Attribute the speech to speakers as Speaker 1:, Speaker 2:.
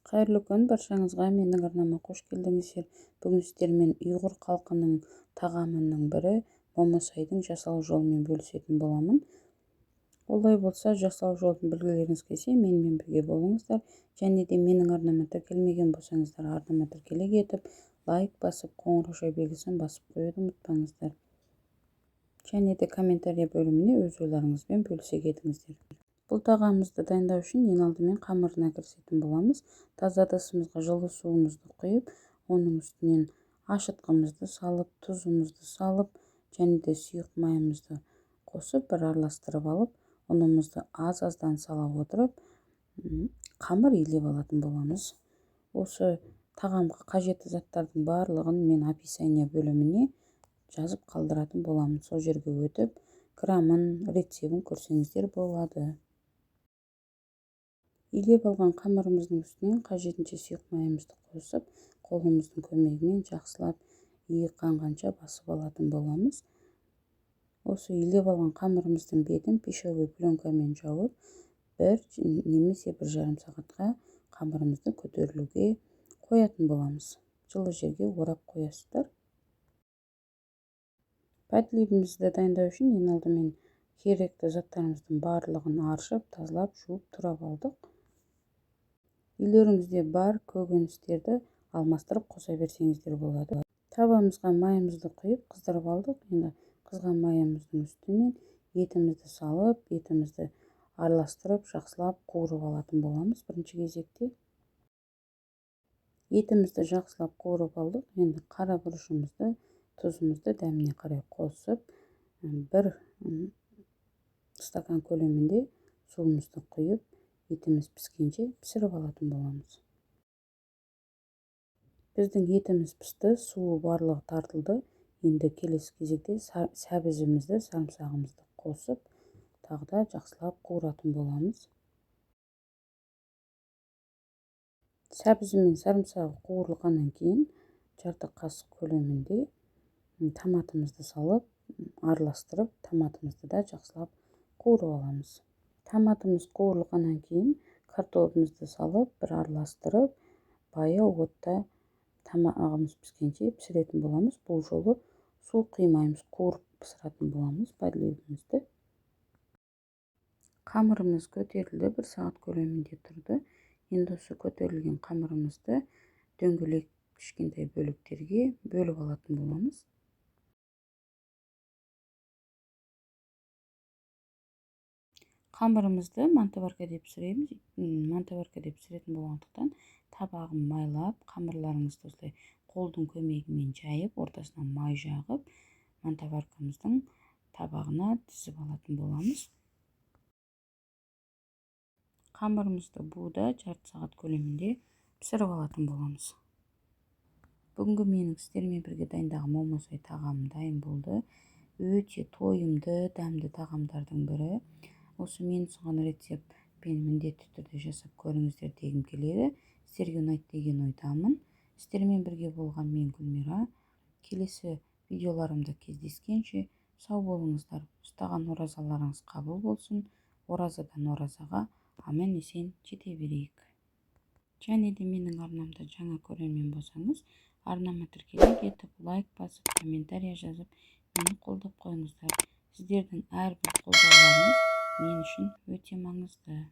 Speaker 1: Қайырлы күн баршаңызға, менің арнама қош келдіңіздер. Бүгін сіздермен ұйғыр халқының тағамының бірі момосайдың жасалу жолымен бөлісетін боламын. Олай болса, жасалу жолын білгілеріңіз келсе, менімен бірге болыңыздар. Және де менің арнама тіркелмеген болсаңыздар, арнама тіркеле кетіп, лайк басып, қоңырау белгісін басып қоюды ұмытпаңыздар. Және де комментария бөліміне өз ойларыңызбен бөлісе кетіңіздер. Бұл тағамымызды дайындау үшін ең алдымен қамырына кірісетін боламыз. Таза ыдысымызға жылы суымызды құйып, оның үстінен ашытқымызды салып, тұзымызды салып, және де сұйық майымызды қосып, бір араластырып алып, ұнымызды аз-аздан сала отырып, қамыр илеп алатын боламыз. Осы тағамға қажетті заттардың барлығын мен описание бөліміне жазып қалдыратын боламын. Сол жерге өтіп, грамын, рецебін көрсеңіздер болады. Илеп алған қамырымыздың үстінен қажетінше сұйық майымызды қосып, қолымыздың көмегімен жақсылап иі қанғанша басып алатын боламыз. Осы илеп алған қамырымыздың бетін пищевой пленкамен жауып, бір немесе 1,5 сағатқа қамырымызды көтерілуге қоятын боламыз. Жылы жерге орап қоясыздар. Подливімізді дайындау үшін ең алдымен керекті заттарымыздың барлығын аршып, тазалап, жуып турап алдық. Үйлеріңізде бар көкөністерді алмастырып қоса берсеңіздер болады. Табамызға майымызды құйып қыздырып алдық. Енді қызған майымыздың үстінен етімізді салып, етімізді араластырып, жақсылап қуырып алатын боламыз. Бірінші кезекте етімізді жақсылап қуырып алдық. Енді қара бұрышымызды, тұзымызды дәміне қарай қосып, бір стакан көлемінде суымызды құйып, етіміз піскенше пісіріп алатын боламыз. Біздің етіміз пісті, суы барлығы тартылды. Енді келесі кезекте сәбізімізді, сарымсағымызды қосып, тағы да жақсылап қуыратын боламыз. Сәбізі мен сарымсағы қуырылғаннан кейін жарты қасық көлемінде томатымызды салып, араластырып, томатымызды да жақсылап қуырып аламыз. Томатымыз қуырылғаннан кейін картопымызды салып, бір араластырып, баяу отта тамағымыз піскенше пісіретін боламыз. Бұл жолы су құймаймыз, қуырып пісіретін боламыз подливімізді. Қамырымыз көтерілді, 1 сағат көлемінде тұрды. Енді осы көтерілген қамырымызды дөңгелек кішкентай бөліктерге бөліп алатын боламыз. Қамырымызды мантыварка деп пісіреміз. Мантыварка деп пісіретін болғандықтан табағын майлап, қамырларыңызды осылай қолдың көмегімен жайып, ортасынан май жағып, мантываркамыздың табағына тізіп алатын боламыз. Қамырымызды буда жарты сағат көлемінде пісіріп алатын боламыз. Бүгінгі менің сіздермен бірге дайындаған момосай тағамым дайын болды. Өте тойымды, дәмді тағамдардың бірі. Осы мен ұсынған рецептпен міндетті түрде жасап көріңіздер дегім келеді. Сіздерге ұнайды деген ойдамын. Сіздермен бірге болған мен Гүлмира. Келесі видеоларымда кездескенше сау болыңыздар. Ұстаған оразаларыңыз қабыл болсын. Оразадан оразаға аман есен жете берейік. Және де менің арнамда жаңа көрермен болсаңыз, арнама тіркеле кетіп, лайк басып, комментария жазып, мені қолдап қойыңыздар. Сіздердің әрбір қолдауларыңыз мен үшін өте маңызды.